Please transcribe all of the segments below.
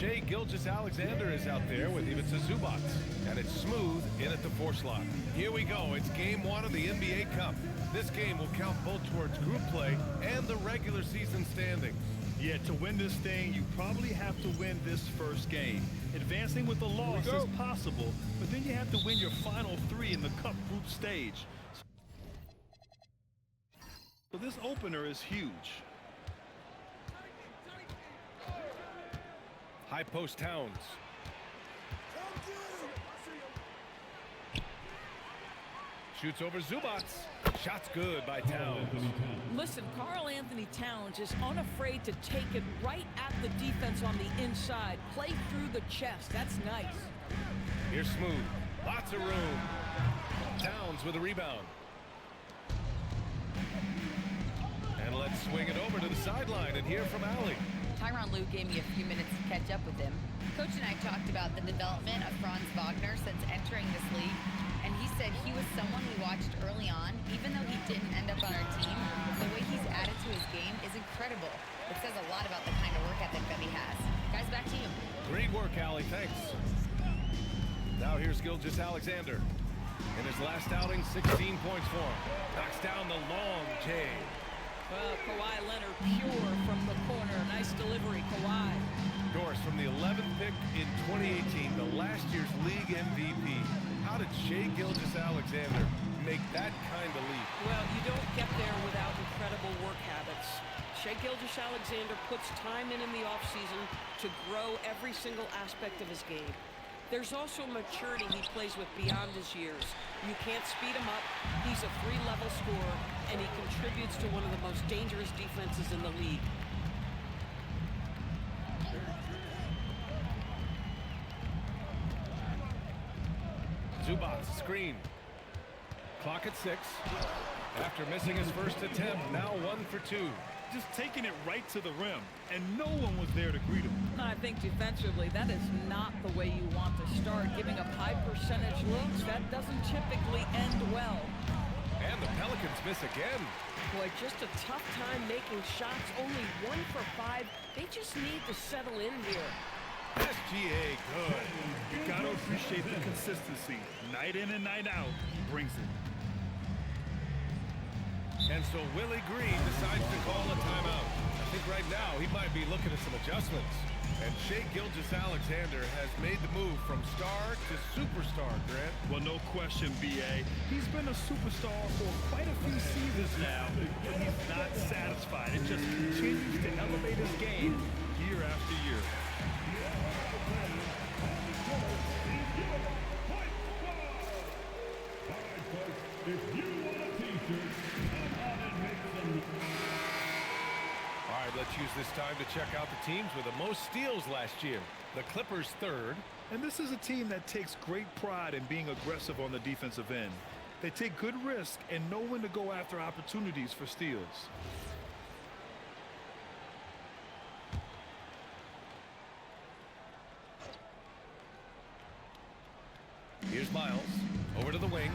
Shai Gilgeous-Alexander is out there with Ivica Zubac. And it's smooth in at the 4 slot. Here we go. It's game 1 of the NBA Cup. This game will count both towards group play and the regular season standings. Yeah, to win this thing, you probably have to win this first game. Advancing with a loss is possible, but then you have to win your final 3 in the Cup group stage. So this opener is huge. High post Towns. Shoots over Zubac. Shot's good by Towns. Listen, Karl-Anthony Towns is unafraid to take it right at the defense on the inside. Play through the chest. That's nice. Here's Smooth. Lots of room. Towns with a rebound. And let's swing it over to the sideline and hear from Allie. Tyronn Lue gave me a few minutes to catch up with him. Coach and I talked about the development of Franz Wagner since entering this league, and he said he was someone we watched early on. Even though he didn't end up on our team, the way he's added to his game is incredible. It says a lot about the kind of work ethic that he has. Guys, back to you. Great work, Allie. Thanks. Now here's Gilgeous-Alexander. In his last outing, 16 points for him. Knocks down the long J. Well, Kawhi Leonard pure from the corner. Nice delivery, Kawhi. Doris, from the 11th pick in 2018, the last year's league MVP. How did Shai Gilgeous-Alexander make that kind of leap? Well, you don't get there without incredible work habits. Shai Gilgeous-Alexander puts time in the offseason to grow every single aspect of his game. There's also maturity he plays with beyond his years. You can't speed him up. He's a 3-level scorer, and he contributes to one of the most dangerous defenses in the league. Zubac, screen. Clock at 6. After missing his first attempt, now 1 for 2. Just taking it right to the rim, and no one was there to greet him. I think defensively, that is not the way you want to start. Giving up high percentage looks, that doesn't typically end well. And the Pelicans miss again. Boy, just a tough time making shots. Only 1 for 5. They just need to settle in here. SGA, good. You gotta appreciate the consistency. Night in and night out, he brings it. And so Willie Green decides to call a timeout. I think right now he might be looking at some adjustments. And Shai Gilgeous-Alexander has made the move from star to superstar, Grant. Well, no question, B.A. He's been a superstar for quite a few seasons now, but he's not satisfied. It just continues to elevate his game year after year. All right, let's use this time to check out the teams with the most steals last year. The Clippers 3rd. And this is a team that takes great pride in being aggressive on the defensive end. They take good risk and know when to go after opportunities for steals. Here's Miles. Over to the wing.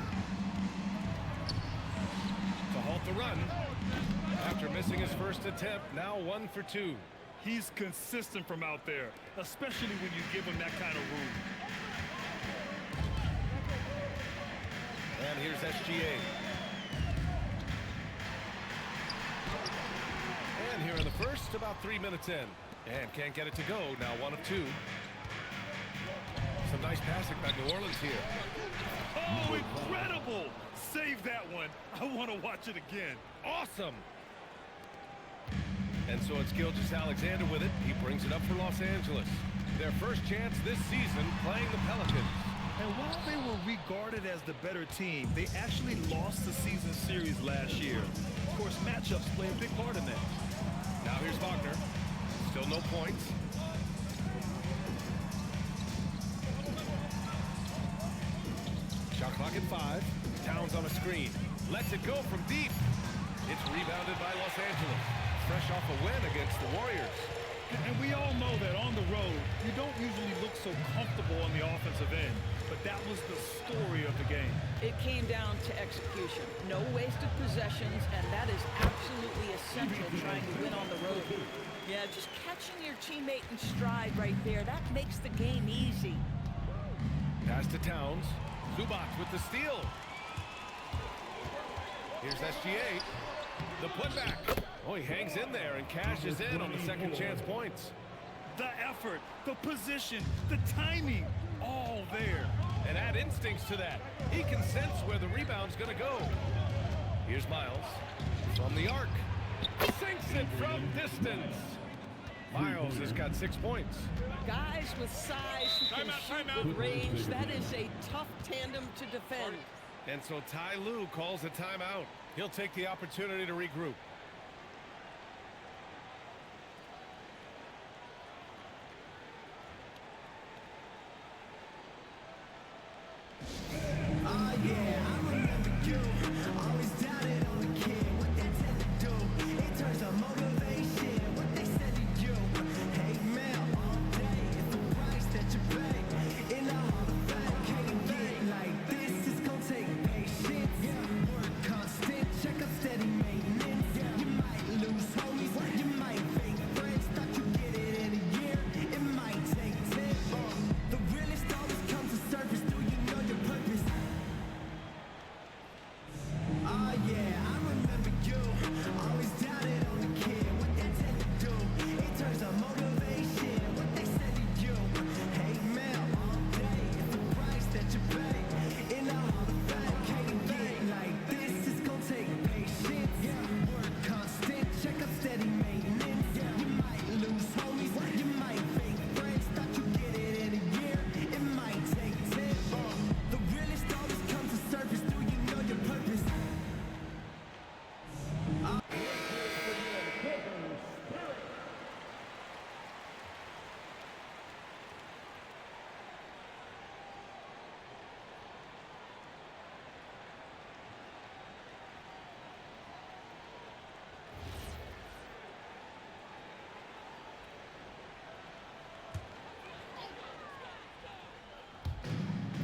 To halt the run. After missing his first attempt, now 1 for 2. He's consistent from out there, especially when you give him that kind of room. And here's SGA. And here in the first, about 3 minutes in. And can't get it to go, now 1 of 2. Some nice passing by New Orleans here. Oh, incredible! Save that one. I want to watch it again. Awesome! And so it's Gilgeous-Alexander with it. He brings it up for Los Angeles. Their first chance this season playing the Pelicans. And while they were regarded as the better team, they actually lost the season series last year. Of course, matchups play a big part in that. Now here's Wagner. Still no points. Shot clock at 5. Towns on a screen. Lets it go from deep. It's rebounded by Los Angeles. Fresh off a win against the Warriors. And we all know that on the road, you don't usually look so comfortable on the offensive end. But that was the story of the game. It came down to execution. No wasted possessions, and that is absolutely essential trying to win on the road. Yeah, just catching your teammate in stride right there, that makes the game easy. Pass to Towns. Zubac with the steal. Here's SGA. The putback. Oh, he hangs in there and cashes in on the second chance points. The effort, the position, the timing, all there. And add instincts to that. He can sense where the rebound's going to go. Here's Miles from the arc. Sinks it from distance. Miles has got 6 points. Guys with size who can shoot with range, that is a tough tandem to defend. And so Ty Lue calls a timeout. He'll take the opportunity to regroup.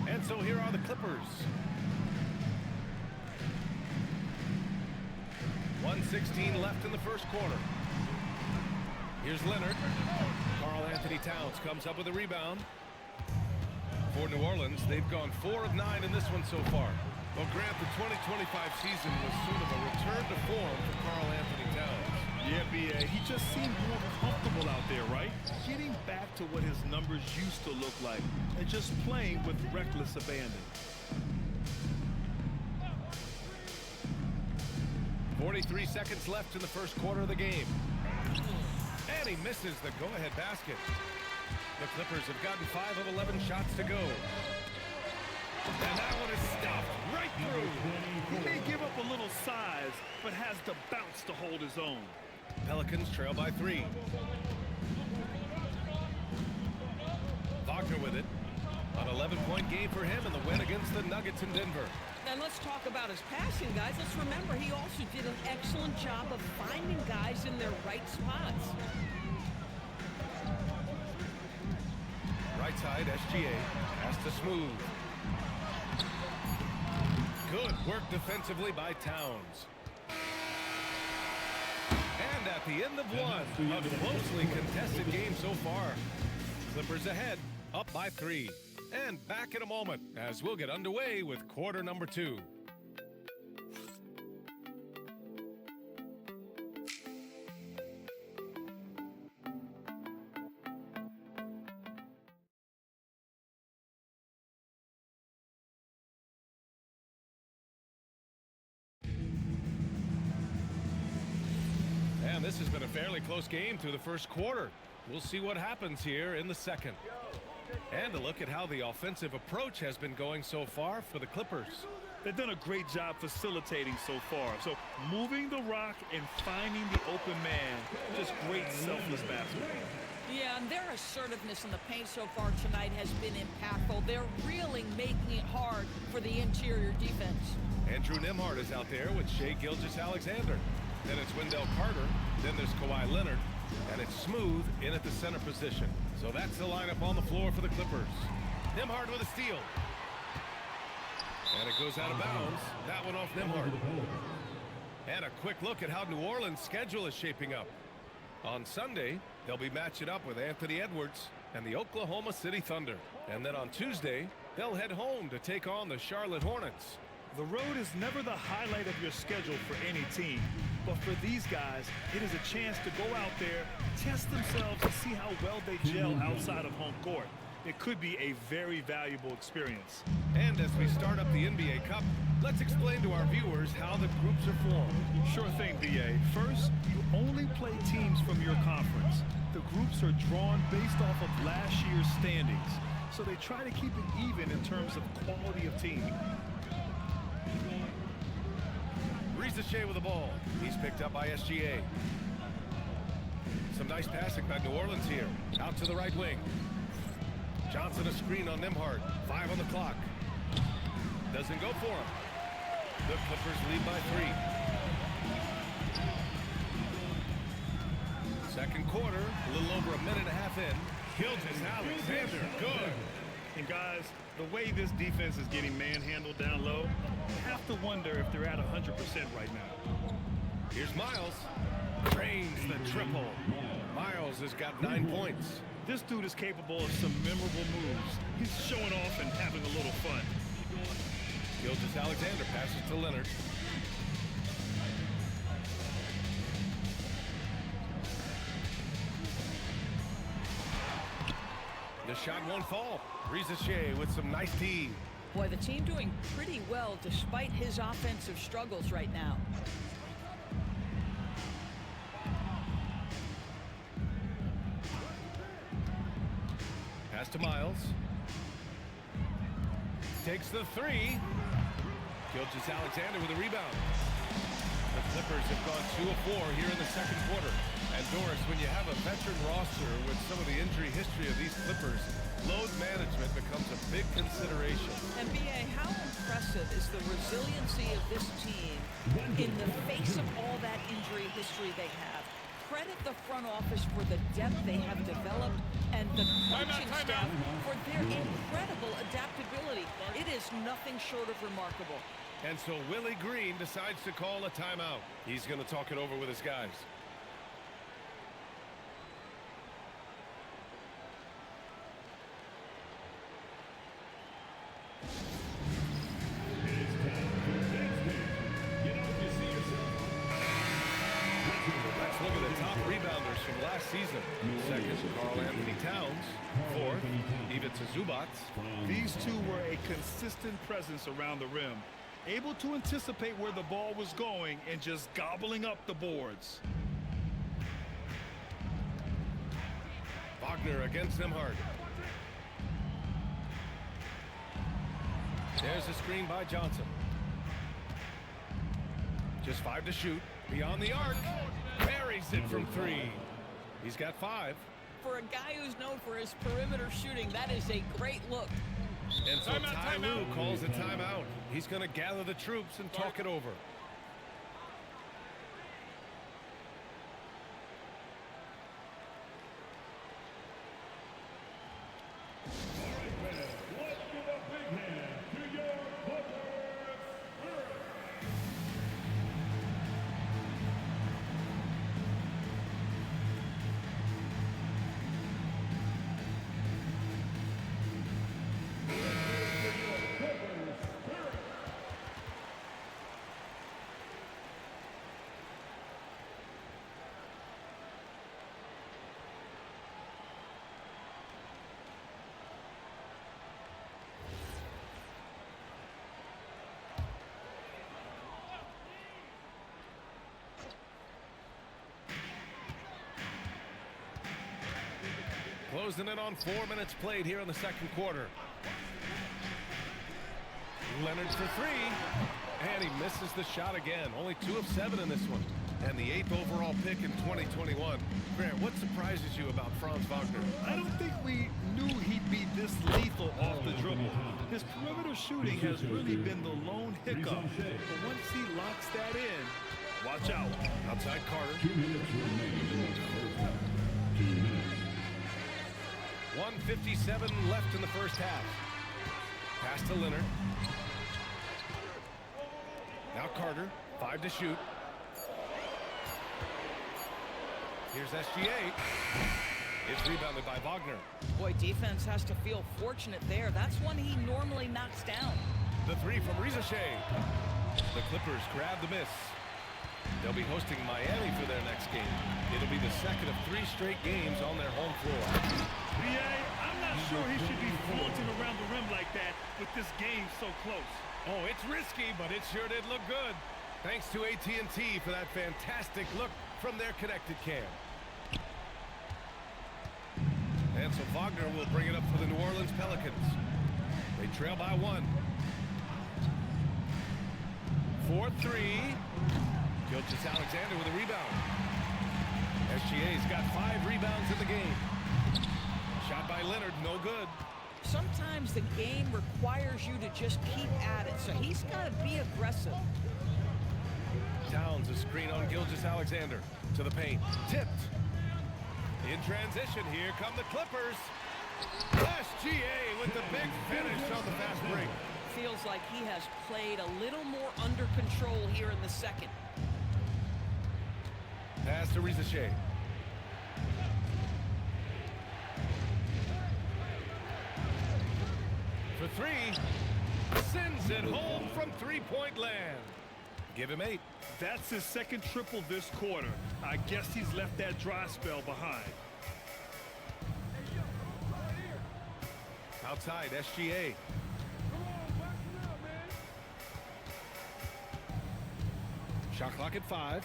And so here are the Clippers. 1:16 left in the first quarter. Here's Leonard. Karl Anthony Towns comes up with a rebound. For New Orleans, they've gone 4 of 9 in this one so far. Well, Grant, the 2025 season was sort of a return to form for Karl Anthony Towns. Yeah, B.A., he just seemed more comfortable out there, right? Getting back to what his numbers used to look like and just playing with reckless abandon. 43 seconds left in the first quarter of the game. And he misses the go-ahead basket. The Clippers have gotten 5 of 11 shots to go. And that one is stopped right through. He may give up a little size, but has the bounce to hold his own. Pelicans trail by 3. Wagner with it. An 11-point game for him in the win against the Nuggets in Denver. And let's talk about his passing, guys. Let's remember he also did an excellent job of finding guys in their right spots. Right side, SGA. Pass to Smooth. Good work defensively by Towns. And at the end of one, a closely contested game so far. Clippers ahead, up by 3. And back in a moment as we'll get underway with quarter number 2. And this has been a fairly close game through the first quarter. We'll see what happens here in the second. And a look at how the offensive approach has been going so far for the Clippers. They've done a great job facilitating so far. So moving the rock and finding the open man, just great selfless basketball. Yeah, and their assertiveness in the paint so far tonight has been impactful. They're really making it hard for the interior defense. Andrew Nembhard is out there with Shai Gilgeous-Alexander. Then it's Wendell Carter. Then there's Kawhi Leonard. And it's Smooth in at the center position. So that's the lineup on the floor for the Clippers. Nembhard with a steal. And it goes out of bounds. That one off Nembhard. And a quick look at how New Orleans' schedule is shaping up. On Sunday, they'll be matching up with Anthony Edwards and the Oklahoma City Thunder. And then on Tuesday, they'll head home to take on the Charlotte Hornets. The road is never the highlight of your schedule for any team. But for these guys, it is a chance to go out there, test themselves, and see how well they gel outside of home court. It could be a very valuable experience. And as we start up the NBA Cup, let's explain to our viewers how the groups are formed. Sure thing, BA. First, you only play teams from your conference. The groups are drawn based off of last year's standings, so they try to keep it even in terms of quality of team. Shea with the ball. He's picked up by SGA. Some nice passing by New Orleans here. Out to the right wing. Johnson a screen on Nembhard. 5 on the clock. Doesn't go for him. The Clippers lead by 3. Second quarter, a little over a minute and a half in. Gilgeous-Alexander, good. And guys, the way this defense is getting manhandled down low, you have to wonder if they're at 100% right now. Here's Miles. Drains the triple. Miles has got 9 points. This dude is capable of some memorable moves. He's showing off and having a little fun. Gilgeous-Alexander passes to Leonard. The shot won't fall. Shea with some nice D. Boy, the team doing pretty well despite his offensive struggles right now. Pass to Miles. Takes the 3. Gilgeous-Alexander with a rebound. The Clippers have gone 2 of 4 here in the second quarter. And Doris, when you have a veteran roster with some of the injury history of these Clippers, load management becomes a big consideration. And BA, how impressive is the resiliency of this team in the face of all that injury history they have? Credit the front office for the depth they have developed and the coaching staff for their incredible adaptability. It is nothing short of remarkable. And so Willie Green decides to call a timeout. He's going to talk it over with his guys. Look at the top rebounders from last season. Second, Karl Anthony Towns. Fourth, Ivica Zubac. These two were a consistent presence around the rim, able to anticipate where the ball was going and just gobbling up the boards. Wagner against Nembhard. There's a screen by Johnson. Just 5 to shoot. Beyond the arc. Buries it from 3. He's got 5. For a guy who's known for his perimeter shooting, that is a great look. And so Ty Lue calls a timeout. He's going to gather the troops and talk it over. Closing in on 4 minutes played here in the second quarter. Leonard for 3. And he misses the shot again. Only 2 of 7 in this one. And the 8th overall pick in 2021. Grant, what surprises you about Franz Wagner? I don't think we knew he'd be this lethal off the dribble. His perimeter shooting has really been the lone hiccup. But once he locks that in, watch out. Outside Carter. 2 minutes remaining in the first half. 2 minutes. 1:57 left in the first half. Pass to Leonard. Now Carter, 5 to shoot. Here's SGA. It's rebounded by Wagner. Boy, defense has to feel fortunate there. That's one he normally knocks down. The three from Rizashea. The Clippers grab the miss. They'll be hosting Miami for their next game. It'll be the second of 3 straight games on their home floor. I'm not sure he should be floating around the rim like that with this game so close. Oh, it's risky, but it sure did look good. Thanks to AT&T for that fantastic look from their connected cam. And so Wagner will bring it up for the New Orleans Pelicans. They trail by 1. 4-3. Gilgeous-Alexander with a rebound. SGA's got 5 rebounds in the game. Shot by Leonard, no good. Sometimes the game requires you to just keep at it, so he's got to be aggressive. Towns a screen on Gilgeous-Alexander to the paint. Tipped. In transition, here come the Clippers. SGA with the big finish on the fast break. Feels like he has played a little more under control here in the second. Pass to Rizashea. For 3. Sends it home from 3-point land. Give him 8. That's his second triple this quarter. I guess he's left that dry spell behind. Outside, SGA. Shot clock at 5.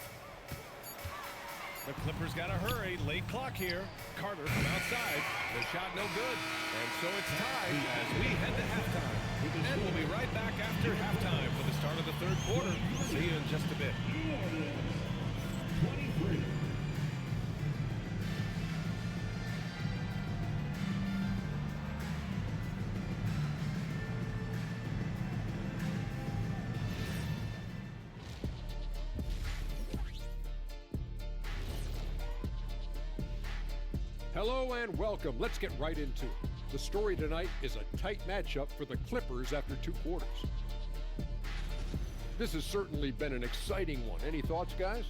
The Clippers got to hurry. Late clock here. Carter from outside. The shot no good. And so it's tied as we head to halftime. And we'll be right back after halftime for the start of the 3rd quarter. See you in just a bit. 23. Hello and welcome. Let's get right into it. The story tonight is a tight matchup for the Clippers after 2 quarters. This has certainly been an exciting one. Any thoughts, guys?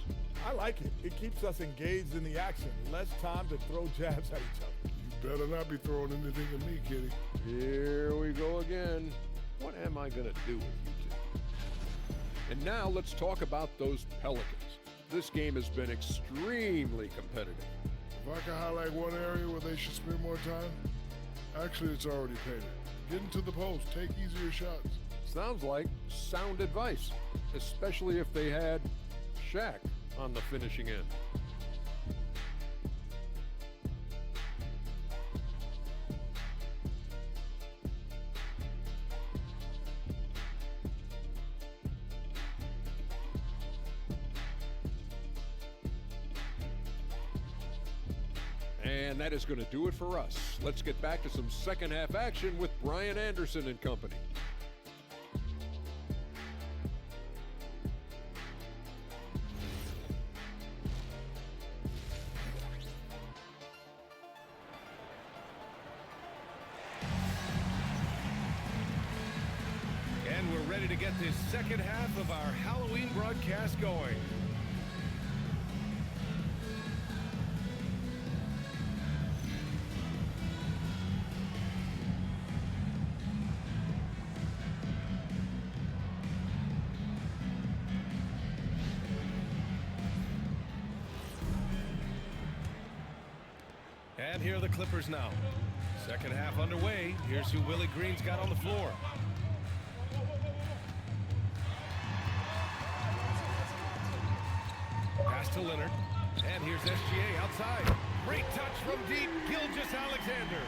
I like it. It keeps us engaged in the action. Less time to throw jabs at each other. You better not be throwing anything at me, Kitty. Here we go again. What am I going to do with you two? And now let's talk about those Pelicans. This game has been extremely competitive. If I can highlight one area where they should spend more time, actually it's already painted. Get into the post, take easier shots. Sounds like sound advice, especially if they had Shaq on the finishing end. And that is going to do it for us. Let's get back to some second half action with Brian Anderson and company. And we're ready to get this second half of our Halloween broadcast going. And here are the Clippers now. Second half underway. Here's who Willie Green's got on the floor. Pass to Leonard. And here's SGA outside. Great touch from deep. Gilgeous-Alexander.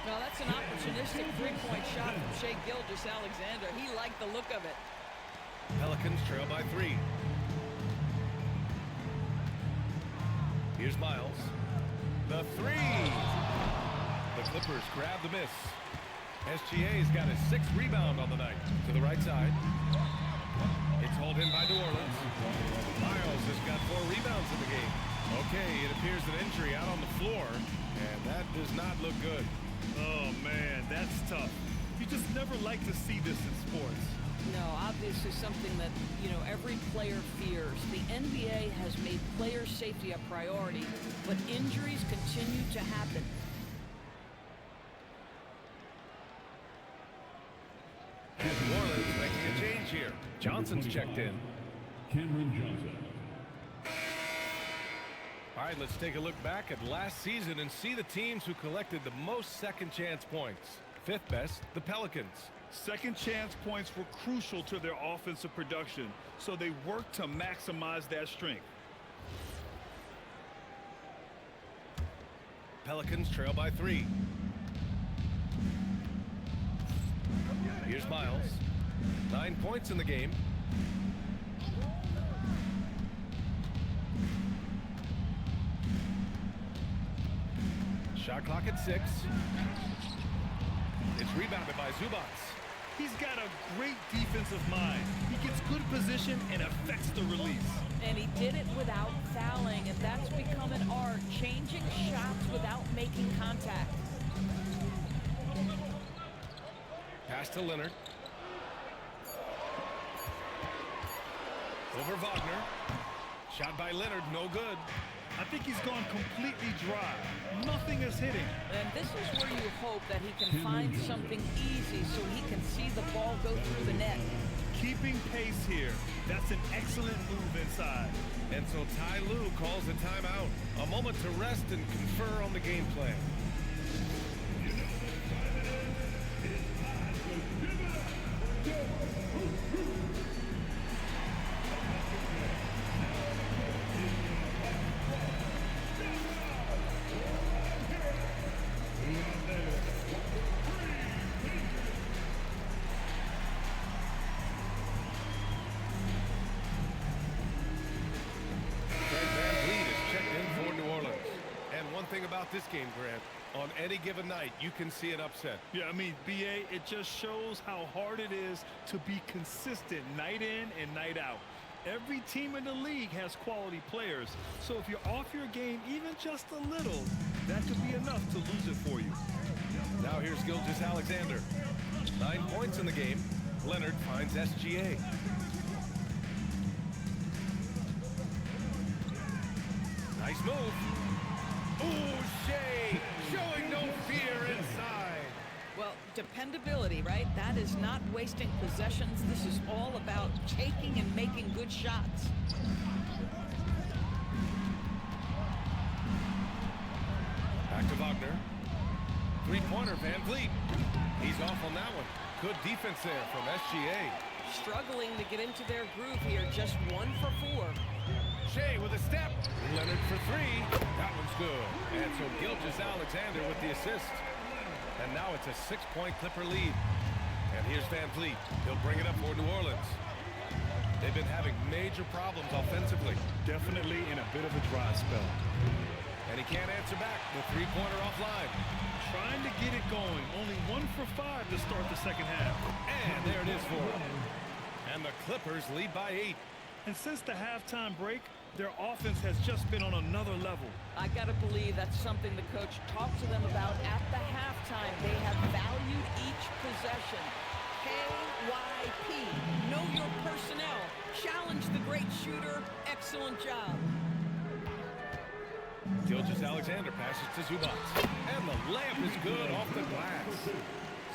Now that's an opportunistic 3-point shot from Shai Gilgeous-Alexander. He liked the look of it. Pelicans trail by 3. Here's Miles. The 3. The Clippers grab the miss. SGA's got his 6th rebound on the night. To the right side. It's hauled in by New Orleans. Miles has got 4 rebounds in the game. Okay, it appears an injury out on the floor, and that does not look good. Oh, man, that's tough. You just never like to see this in sports. No, obviously something that, every player fears. The NBA has made player safety a priority, but injuries continue to happen. New Orleans making a change here. Johnson's checked in. Cameron Johnson. All right, let's take a look back at last season and see the teams who collected the most second chance points. Fifth best, the Pelicans. Second chance points were crucial to their offensive production, so they worked to maximize that strength. Pelicans trail by 3. Here's Miles. 9 points in the game. Shot clock at 6. It's rebounded by Zubats. He's got a great defensive mind. He gets good position and affects the release. And he did it without fouling, and that's become an art, changing shots without making contact. Pass to Leonard. Over Wagner. Shot by Leonard, no good. I think he's gone completely dry. Nothing is hitting. And this is where you hope that he can find something easy so he can see the ball go through the net. Keeping pace here. That's an excellent move inside. And so Ty Lue calls a timeout. A moment to rest and confer on the game plan. About this game, Grant, on any given night, you can see an upset. Yeah, I mean, BA, it just shows how hard it is to be consistent night in and night out. Every team in the league has quality players, so if you're off your game even just a little, that could be enough to lose it for you. Now here's Gilgeous-Alexander. 9 points in the game. Leonard finds SGA. Nice move. Ooh, Shea showing no fear inside. Well, dependability, right? That is not wasting possessions. This is all about taking and making good shots. Back to Wagner. Three-pointer, Van Vliet. He's off on that one. Good defense there from SGA. Struggling to get into their groove here, just 1 for 4. Shea with a step. Leonard for 3. That one's good. And so Gilgeous-Alexander with the assist. And now it's a 6-point Clipper lead. And here's Van Vliet. He'll bring it up for New Orleans. They've been having major problems offensively. Definitely in a bit of a dry spell. And he can't answer back. The three-pointer offline. Trying to get it going. Only 1 for 5 to start the second half. And there it is for him. And the Clippers lead by 8. And since the halftime break, their offense has just been on another level. I got to believe that's something the coach talked to them about at the halftime. They have valued each possession. KYP. Know your personnel. Challenge the great shooter. Excellent job. Gilgeous-Alexander passes to Zubats. And the layup is good off the glass.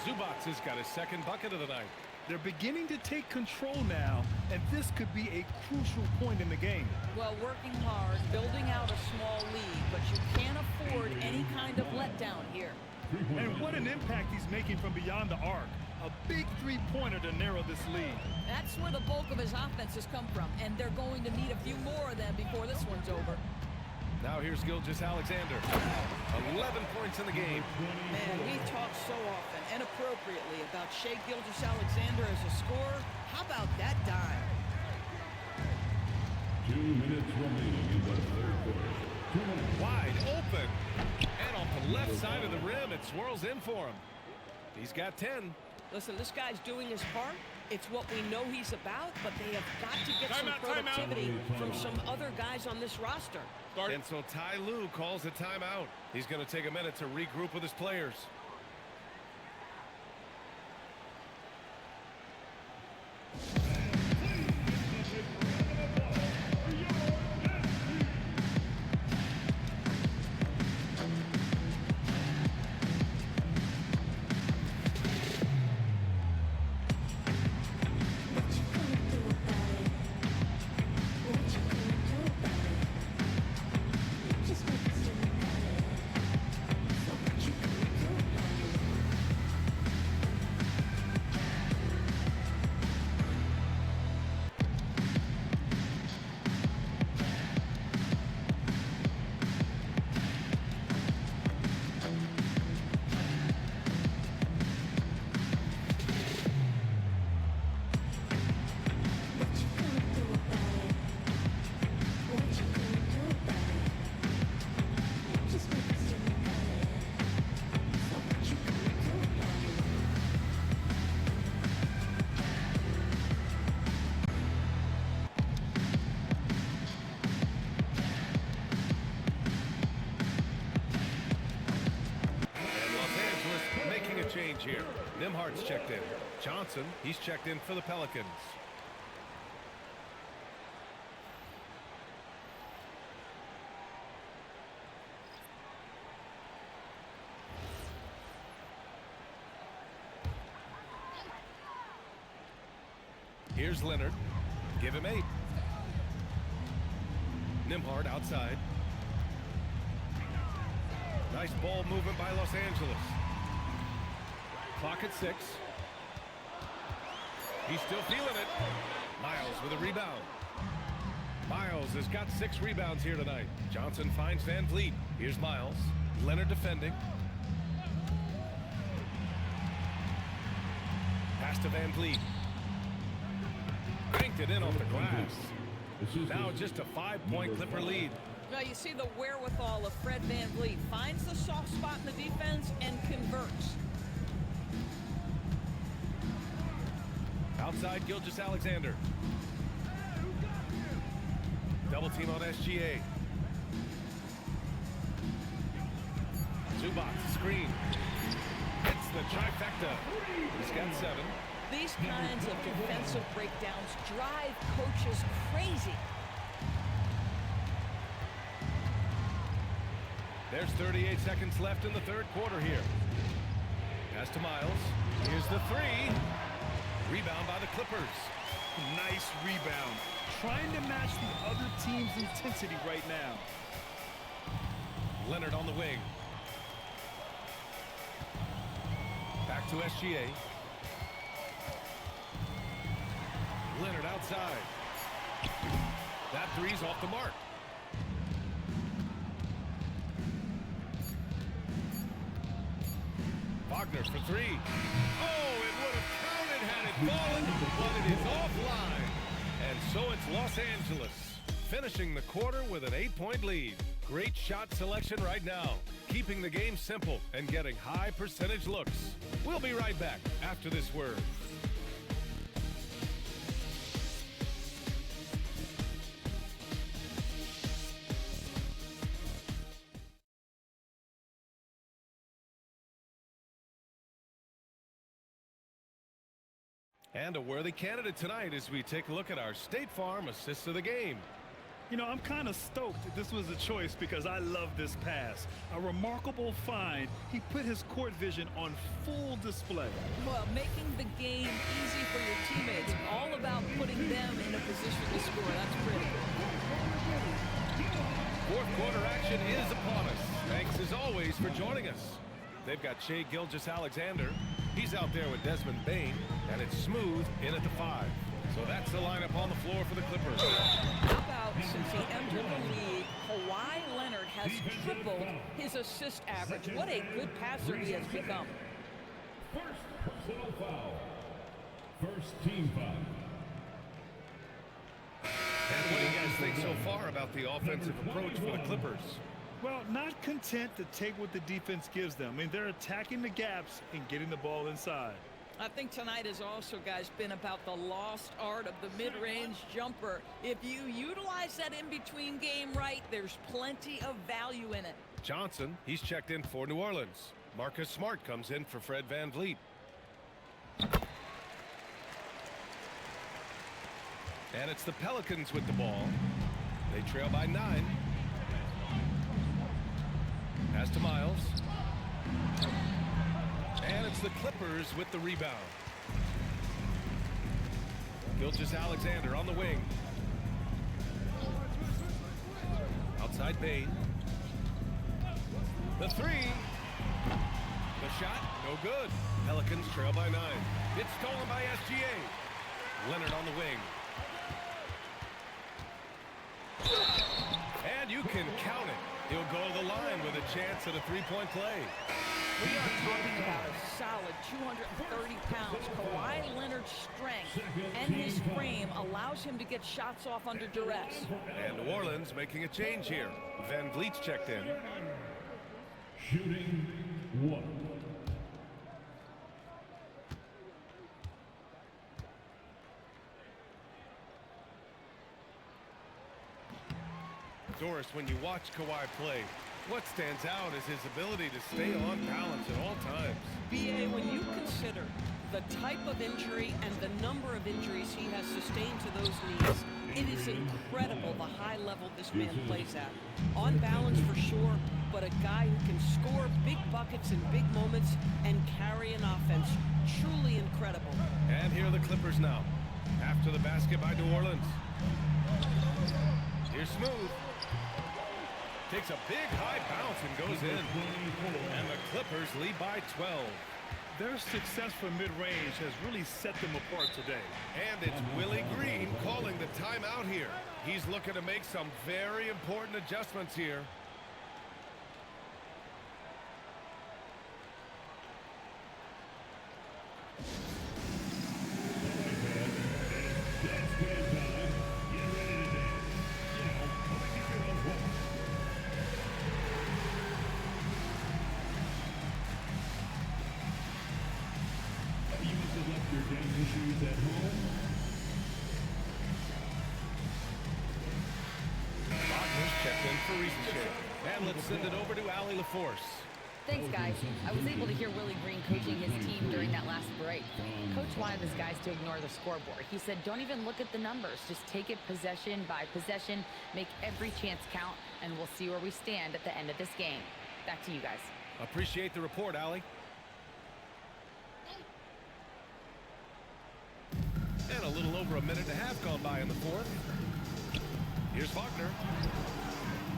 Zubats has got his second bucket of the night. They're beginning to take control now, and this could be a crucial point in the game. Well, working hard, building out a small lead, but you can't afford any kind of letdown here. And what an impact he's making from beyond the arc. A big three-pointer to narrow this lead. That's where the bulk of his offense has come from, and they're going to need a few more of them before this one's over. Now here's Gilgeous-Alexander. 11 points in the game. Man, we talk so often and appropriately about Shai Gilgeous-Alexander as a scorer. How about that dime? 2 minutes remaining in the third quarter. Wide open. And off the left side of the rim, it swirls in for him. He's got 10. Listen, this guy's doing his part. It's what we know he's about, but they have got to get some productivity from some other guys on this roster. And so Ty Lue calls a timeout. He's going to take a minute to regroup with his players. change here. Nimhart's checked in. Johnson, he's checked in for the Pelicans. Here's Leonard. Give him 8. Nimhart outside. Nice ball movement by Los Angeles. Clock at 6. He's still feeling it. Miles with a rebound. Miles has got 6 rebounds here tonight. Johnson finds Van Vliet. Here's Miles. Leonard defending. Pass to Van Vliet. Banked it in off the glass. Now just a 5-point Clipper lead. Now you see the wherewithal of Fred Van Vliet. Finds the soft spot in the defense and converts. Outside Gilgeous-Alexander. Double team on SGA. Zubac screen. Hits the trifecta. He's got 7. These kinds of defensive breakdowns drive coaches crazy. There's 38 seconds left in the third quarter here. Pass to Miles. Here's the 3. Rebound by the Clippers. Nice rebound. Trying to match the other team's intensity right now. Leonard on the wing. Back to SGA. Leonard outside. That 3's off the mark. Wagner for 3. Oh, it would have counted had it fallen, but it is offline. And so it's Los Angeles finishing the quarter with an 8-point lead. Great shot selection right now, keeping the game simple and getting high percentage looks. We'll be right back after this word. And a worthy candidate tonight as we take a look at our State Farm assist of the game. You know, I'm kind of stoked that this was a choice because I love this pass. A remarkable find. He put his court vision on full display. Well, making the game easy for your teammates. All about putting them in a position to score. That's pretty. Fourth quarter action is upon us. Thanks as always for joining us. They've got Shai Gilgeous-Alexander. He's out there with Desmond Bane, and it's Smooth in at the 5. So that's the lineup on the floor for the Clippers. How about since he entered the league, Kawhi Leonard has tripled his assist average. What a good passer he has become. First personal foul. First team foul. And what do you guys think so far about the offensive approach for the Clippers? Well, not content to take what the defense gives them. I mean, they're attacking the gaps and getting the ball inside. I think tonight has also, guys, been about the lost art of the mid-range jumper. If you utilize that in-between game right, there's plenty of value in it. Johnson, he's checked in for New Orleans. Marcus Smart comes in for Fred Van Vliet. And it's the Pelicans with the ball. They trail by 9. Pass to Miles. And it's the Clippers with the rebound. Gilgeous-Alexander on the wing. Outside Bane. The 3. The shot, no good. Pelicans trail by 9. It's stolen by SGA. Leonard on the wing. And you can count it. He'll go to the line with a chance at a 3-point play. We are talking about a solid 230 pounds. Kawhi Leonard's strength and his frame allows him to get shots off under duress. And New Orleans making a change here. Van Vliet's checked in. Shooting 1. Doris, when you watch Kawhi play, what stands out is his ability to stay on balance at all times. BA, when The type of injury and the number of injuries he has sustained to those knees, it is incredible the high level this man plays at. On balance for sure, but a guy who can score big buckets in big moments and carry an offense. Truly incredible. And here are the Clippers now. After the basket by New Orleans. Here's Smooth. Takes a big high bounce and goes in. And the Clippers lead by 12. Their success from mid-range has really set them apart today. And it's Willie Green calling the timeout here. He's looking to make some very important adjustments here. And let's send it over to Allie LaForce. Thanks, guys. I was able to hear Willie Green coaching his team during that last break. Coach wanted his guys to ignore the scoreboard. He said, don't even look at the numbers. Just take it possession by possession, make every chance count, and we'll see where we stand at the end of this game. Back to you guys. Appreciate the report, Allie. And a little over a minute and a half gone by in the fourth. Here's Wagner.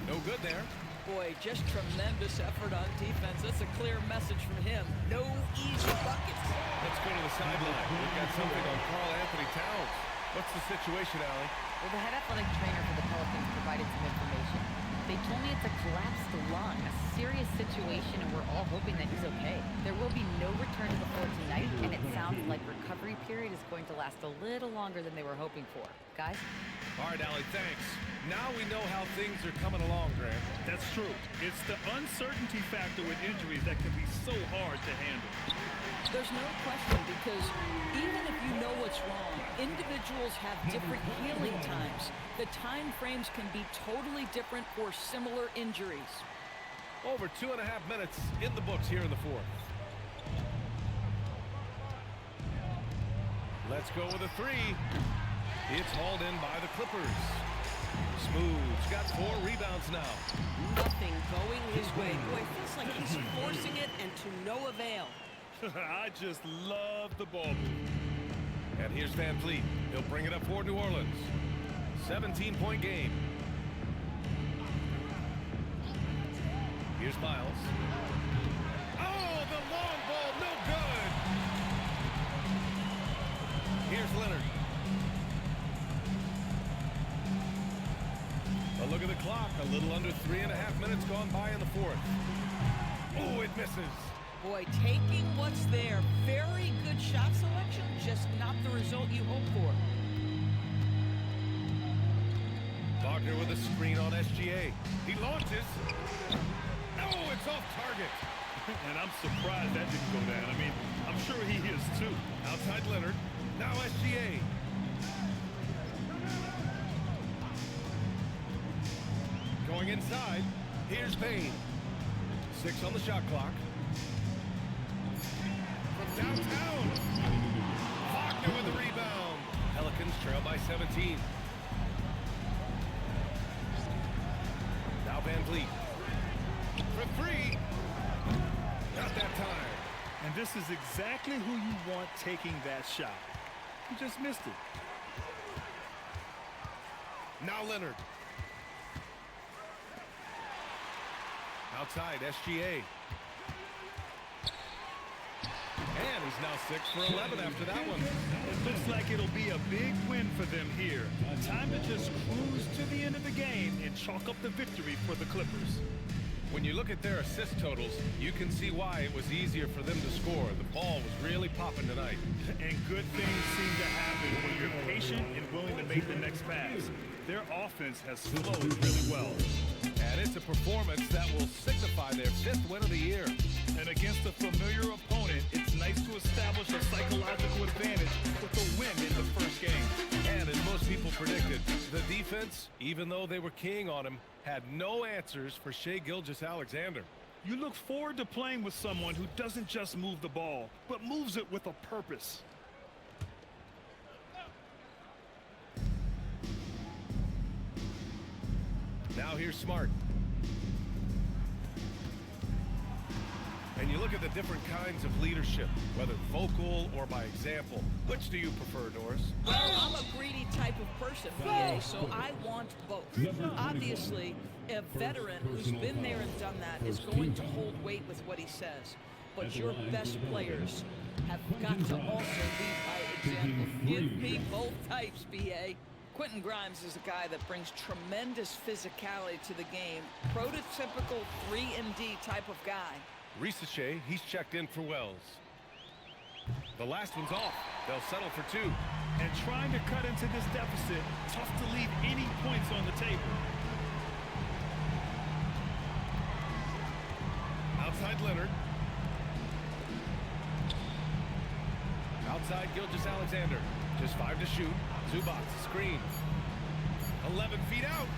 No good there. Boy, just tremendous effort on defense. That's a clear message from him. No easy buckets. Let's go to the sideline. We've got something on Karl Anthony Towns. What's the situation, Allie? Well, the head athletic trainer for the Pelicans provided some information. They told me it's a collapsed lung, a serious situation, and we're all hoping that he's okay. There will be no return to the floor tonight, and it sounds like recovery period is going to last a little longer than they were hoping for. Guys? All right, Allie, thanks. Now we know how things are coming along, Grant. That's true. It's the uncertainty factor with injuries that can be so hard to handle. There's no question, because even if you know what's wrong, individuals have different healing times. The time frames can be totally different for similar injuries. Over 2.5 minutes in the books here in the fourth. Let's go with a three. It's hauled in by the Clippers. Smooth's got 4 rebounds now. Nothing going his way. Boy, it feels like he's forcing it and to no avail. I just love the ball move. And here's Van Fleet. He'll bring it up for New Orleans. 17-point game. Here's Miles. Oh, the long ball, no good. Here's Leonard. A look at the clock. A little under 3.5 minutes gone by in the fourth. Oh, it misses. Boy, taking what's there. Very good shot selection, just not the result you hope for. Wagner with a screen on SGA. He launches. Oh, it's off target. And I'm surprised that didn't go down. I mean, I'm sure he is too. Outside Leonard. Now SGA. Going inside. Here's Payne. 6 on the shot clock. From downtown. Wagner with the rebound. Pelicans trail by 17. Now Van Vliet. For 3. Not that time. And this is exactly who you want taking that shot. He just missed it. Now Leonard. Outside, SGA. And he's now 6 for 11 after that one. It looks like it'll be a big win for them here. Time to just cruise to the end of the game and chalk up the victory for the Clippers. When you look at their assist totals, you can see why it was easier for them to score. The ball was really popping tonight. And good things seem to happen when you're patient and willing to make the next pass. Their offense has flowed really well. And it's a performance that will signify their 5th win of the year. And against a familiar opponent, it's nice to establish a psychological advantage with a win in the first game. And as most people predicted, the defense, even though they were keying on him, had no answers for Shai Gilgeous-Alexander. You look forward to playing with someone who doesn't just move the ball, but moves it with a purpose. Now here's Smart. And you look at the different kinds of leadership, whether vocal or by example. Which do you prefer, Doris? Well, I'm a greedy type of person, BA, so I want both. Obviously, a veteran who's been there and done that is going to hold weight with what he says. But your best players have got to also lead by example. Give me both types, BA. Quentin Grimes is a guy that brings tremendous physicality to the game. Prototypical 3-and-D type of guy. Risache, he's checked in for Wells. The last one's off. They'll settle for 2. And trying to cut into this deficit, tough to leave any points on the table. Outside Leonard. Outside Gilgeous-Alexander. Just 5 to shoot. Zubac, screen. 11 feet out.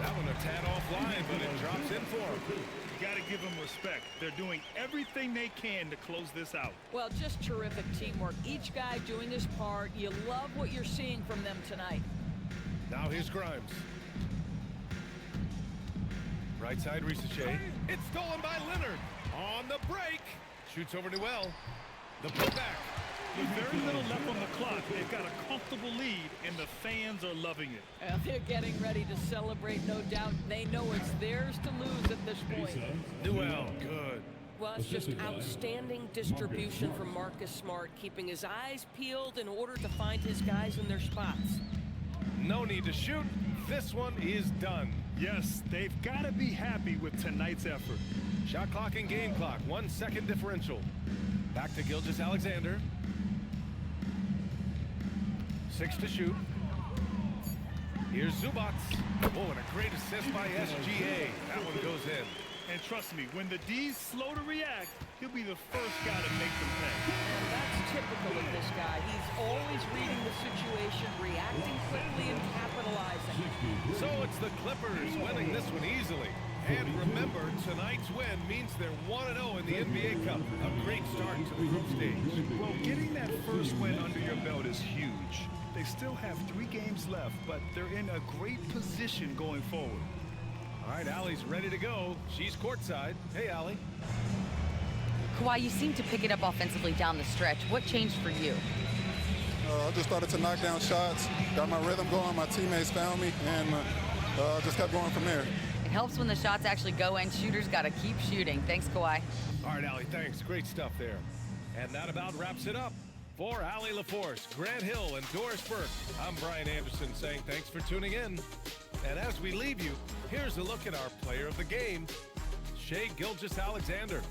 That one a tad offline, but it drops in for him. You got to give them respect. They're doing everything they can to close this out. Well, just terrific teamwork. Each guy doing his part. You love what you're seeing from them tonight. Now here's Grimes. Right side, Risache. It's stolen by Leonard. On the break. Shoots over to Well. The putback. With very little left on the clock, they've got a comfortable lead, and the fans are loving it. They're getting ready to celebrate, no doubt. They know it's theirs to lose at this point. Newell, good. Well, it's just outstanding distribution from Marcus Smart, keeping his eyes peeled in order to find his guys in their spots. No need to shoot. This one is done. Yes, they've got to be happy with tonight's effort. Shot clock and game clock, 1 second differential. Back to Gilgeous-Alexander. 6 to shoot. Here's Zubac. Oh, and a great assist by SGA. That one goes in. And trust me, when the D's slow to react, he'll be the first guy to make them pay. And that's typical of this guy. He's always reading the situation, reacting quickly, and capitalizing. So it's the Clippers winning this one easily. And remember, tonight's win means they're 1-0 in the NBA Cup. A great start to the group stage. Well, getting that first win under your belt is huge. They still have 3 games left, but they're in a great position going forward. All right, Allie's ready to go. She's courtside. Hey, Allie. Kawhi, you seem to pick it up offensively down the stretch. What changed for you? I just started to knock down shots, got my rhythm going, my teammates found me, and just kept going from there. It helps when the shots actually go in. Shooters got to keep shooting. Thanks, Kawhi. All right, Allie, thanks. Great stuff there. And that about wraps it up. For Allie LaForce, Grant Hill, and Doris Burke, I'm Brian Anderson saying thanks for tuning in. And as we leave you, here's a look at our player of the game, Shai Gilgeous-Alexander.